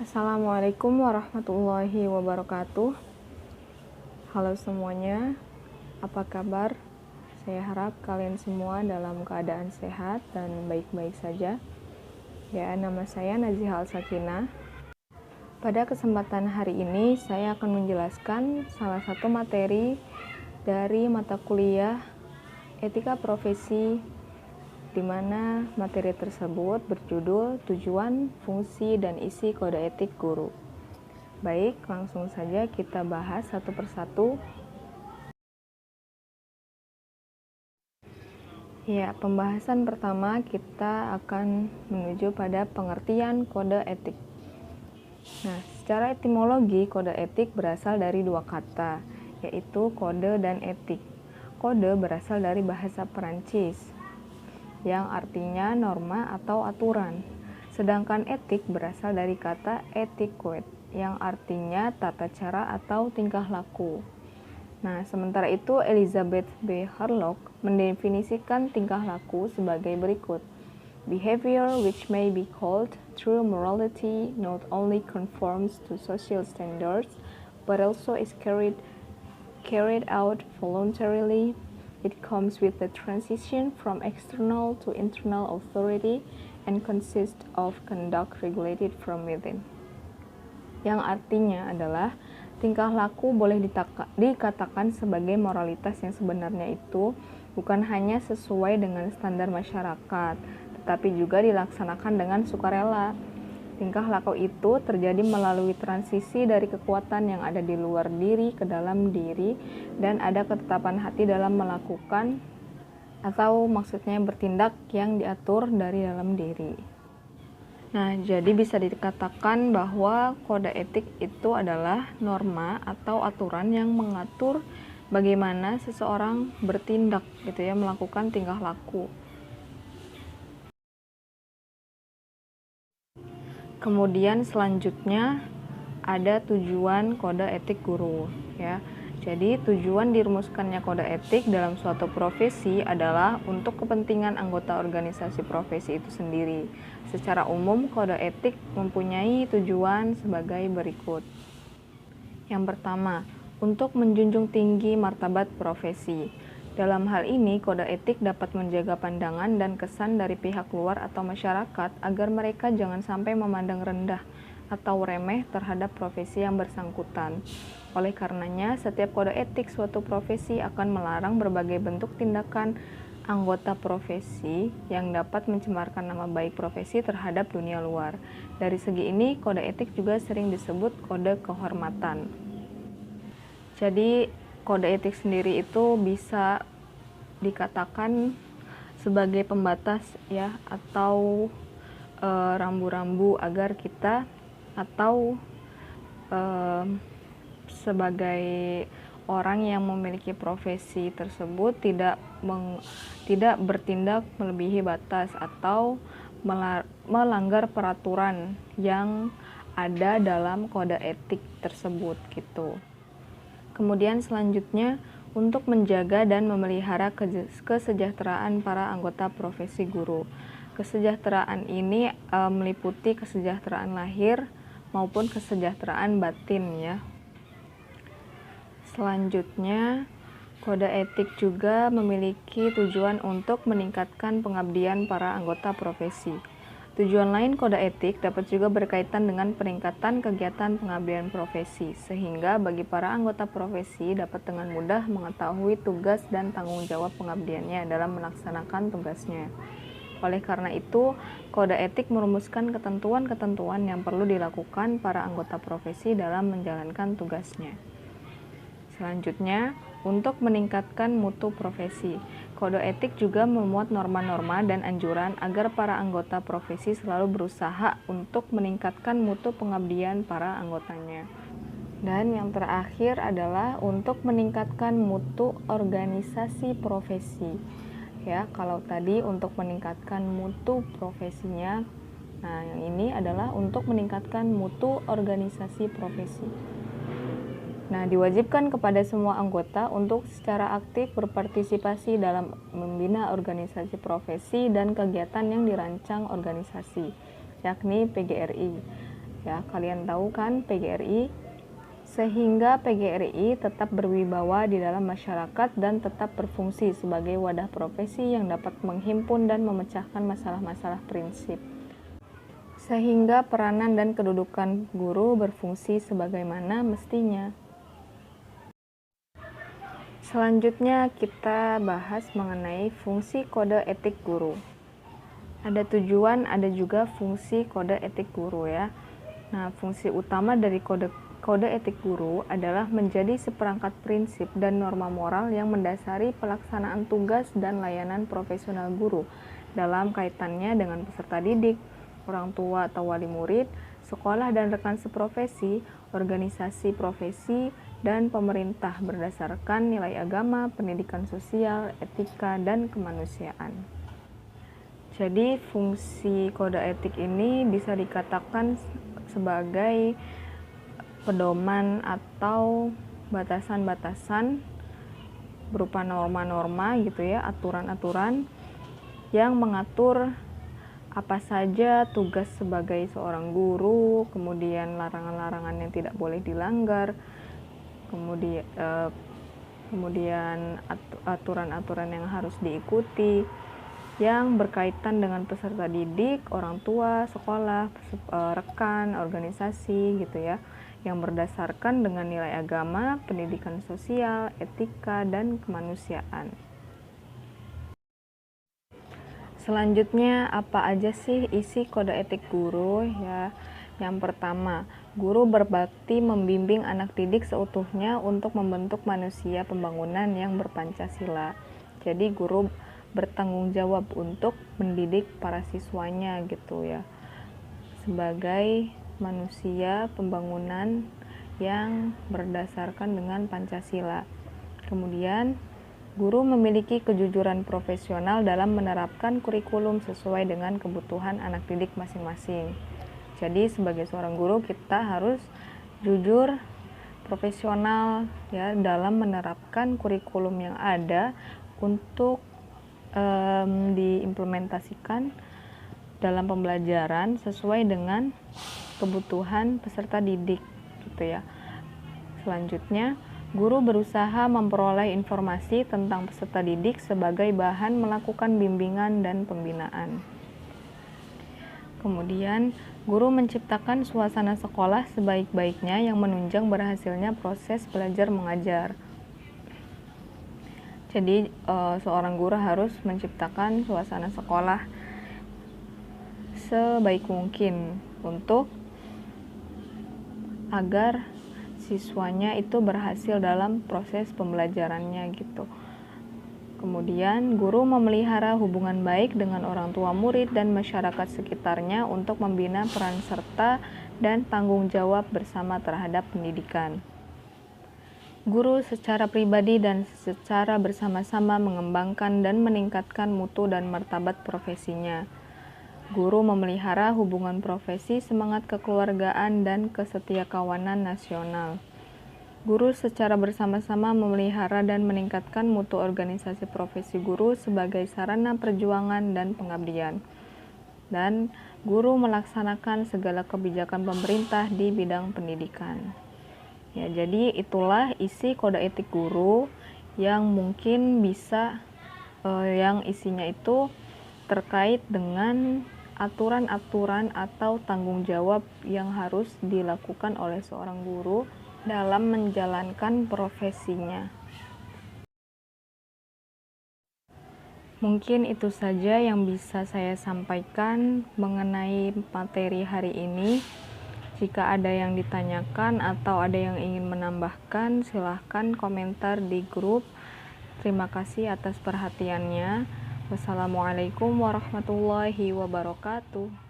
Assalamualaikum warahmatullahi wabarakatuh. Halo semuanya, apa kabar? Saya harap kalian semua dalam keadaan sehat dan baik-baik saja. Ya, nama saya Nazihah Al-Sakinah. Pada kesempatan hari ini, saya akan menjelaskan salah satu materi dari mata kuliah Etika Profesi, di mana materi tersebut berjudul Tujuan, Fungsi, dan Isi Kode Etik Guru. Baik, langsung saja kita bahas satu persatu. Ya, pembahasan pertama kita akan menuju pada pengertian kode etik. Nah, secara etimologi, kode etik berasal dari dua kata, yaitu kode dan etik. Kode berasal dari bahasa Perancis, yang artinya norma atau aturan. Sedangkan etik berasal dari kata etiquette, yang artinya tata cara atau tingkah laku. Nah, sementara itu Elizabeth B. Harlock mendefinisikan tingkah laku sebagai berikut. Behavior which may be called true morality not only conforms to social standards, but also is carried out voluntarily. It comes with the transition from external to internal authority and consists of conduct regulated from within. Yang artinya adalah tingkah laku boleh dikatakan sebagai moralitas yang sebenarnya itu bukan hanya sesuai dengan standar masyarakat, tetapi juga dilaksanakan dengan sukarela. Tingkah laku itu terjadi melalui transisi dari kekuatan yang ada di luar diri ke dalam diri, dan ada ketetapan hati dalam melakukan atau maksudnya bertindak yang diatur dari dalam diri. Nah, jadi bisa dikatakan bahwa kode etik itu adalah norma atau aturan yang mengatur bagaimana seseorang bertindak gitu ya, melakukan tingkah laku. Kemudian selanjutnya ada tujuan kode etik guru ya. Jadi tujuan dirumuskannya kode etik dalam suatu profesi adalah untuk kepentingan anggota organisasi profesi itu sendiri. Secara umum kode etik mempunyai tujuan sebagai berikut. Yang pertama, untuk menjunjung tinggi martabat profesi. Dalam hal ini, kode etik dapat menjaga pandangan dan kesan dari pihak luar atau masyarakat agar mereka jangan sampai memandang rendah atau remeh terhadap profesi yang bersangkutan. Oleh karenanya, setiap kode etik suatu profesi akan melarang berbagai bentuk tindakan anggota profesi yang dapat mencemarkan nama baik profesi terhadap dunia luar. Dari segi ini, kode etik juga sering disebut kode kehormatan. Jadi, kode etik sendiri itu bisa dikatakan sebagai pembatas ya, atau rambu-rambu agar kita atau sebagai orang yang memiliki profesi tersebut tidak bertindak melebihi batas atau melanggar peraturan yang ada dalam kode etik tersebut gitu. Kemudian selanjutnya, untuk menjaga dan memelihara kesejahteraan para anggota profesi guru. Kesejahteraan ini meliputi kesejahteraan lahir maupun kesejahteraan batin ya. Selanjutnya, kode etik juga memiliki tujuan untuk meningkatkan pengabdian para anggota profesi. Tujuan lain kode etik dapat juga berkaitan dengan peningkatan kegiatan pengabdian profesi, sehingga bagi para anggota profesi dapat dengan mudah mengetahui tugas dan tanggung jawab pengabdiannya dalam melaksanakan tugasnya. Oleh karena itu, kode etik merumuskan ketentuan-ketentuan yang perlu dilakukan para anggota profesi dalam menjalankan tugasnya. Selanjutnya, untuk meningkatkan mutu profesi, kode etik juga memuat norma-norma dan anjuran agar para anggota profesi selalu berusaha untuk meningkatkan mutu pengabdian para anggotanya. Dan yang terakhir adalah untuk meningkatkan mutu organisasi profesi. Ya, kalau tadi untuk meningkatkan mutu profesinya, nah yang ini adalah untuk meningkatkan mutu organisasi profesi. Nah, diwajibkan kepada semua anggota untuk secara aktif berpartisipasi dalam membina organisasi profesi dan kegiatan yang dirancang organisasi, yakni PGRI. Ya, kalian tahu kan PGRI? Sehingga PGRI tetap berwibawa di dalam masyarakat dan tetap berfungsi sebagai wadah profesi yang dapat menghimpun dan memecahkan masalah-masalah prinsip. Sehingga peranan dan kedudukan guru berfungsi sebagaimana mestinya. Selanjutnya kita bahas mengenai fungsi kode etik guru. Ada tujuan, ada juga fungsi kode etik guru ya. Nah, fungsi utama dari kode etik guru adalah menjadi seperangkat prinsip dan norma moral yang mendasari pelaksanaan tugas dan layanan profesional guru dalam kaitannya dengan peserta didik, orang tua atau wali murid, sekolah dan rekan seprofesi, organisasi profesi, dan pemerintah berdasarkan nilai agama, pendidikan sosial, etika, dan kemanusiaan. Jadi fungsi kode etik ini bisa dikatakan sebagai pedoman atau batasan-batasan berupa norma-norma gitu ya, aturan-aturan yang mengatur apa saja tugas sebagai seorang guru, kemudian larangan-larangan yang tidak boleh dilanggar, kemudian aturan-aturan yang harus diikuti yang berkaitan dengan peserta didik, orang tua, sekolah, rekan, organisasi gitu ya, yang berdasarkan dengan nilai agama, pendidikan sosial, etika, dan kemanusiaan. Selanjutnya, apa aja sih isi kode etik guru ya? Yang pertama, guru berbakti membimbing anak didik seutuhnya untuk membentuk manusia pembangunan yang berpancasila. Jadi guru bertanggung jawab untuk mendidik para siswanya gitu ya, sebagai manusia pembangunan yang berdasarkan dengan Pancasila. Kemudian, guru memiliki kejujuran profesional dalam menerapkan kurikulum sesuai dengan kebutuhan anak didik masing-masing. Jadi, sebagai seorang guru kita harus jujur, profesional ya dalam menerapkan kurikulum yang ada untuk diimplementasikan dalam pembelajaran sesuai dengan kebutuhan peserta didik gitu ya. Selanjutnya, guru berusaha memperoleh informasi tentang peserta didik sebagai bahan melakukan bimbingan dan pembinaan. Kemudian, guru menciptakan suasana sekolah sebaik-baiknya yang menunjang berhasilnya proses belajar mengajar. Jadi, seorang guru harus menciptakan suasana sekolah sebaik mungkin untuk agar siswanya itu berhasil dalam proses pembelajarannya gitu. Kemudian, guru memelihara hubungan baik dengan orang tua murid dan masyarakat sekitarnya untuk membina peran serta dan tanggung jawab bersama terhadap pendidikan. Guru secara pribadi dan secara bersama-sama mengembangkan dan meningkatkan mutu dan martabat profesinya. Guru memelihara hubungan profesi, semangat kekeluargaan, dan kesetiakawanan nasional. Guru secara bersama-sama memelihara dan meningkatkan mutu organisasi profesi guru sebagai sarana perjuangan dan pengabdian. Dan guru melaksanakan segala kebijakan pemerintah di bidang pendidikan. Ya, jadi itulah isi kode etik guru yang mungkin bisa yang isinya itu terkait dengan aturan-aturan atau tanggung jawab yang harus dilakukan oleh seorang guru dalam menjalankan profesinya. Mungkin itu saja yang bisa saya sampaikan mengenai materi hari ini. Jika ada yang ditanyakan atau ada yang ingin menambahkan, silahkan komentar di grup. Terima kasih atas perhatiannya. Wassalamualaikum warahmatullahi wabarakatuh.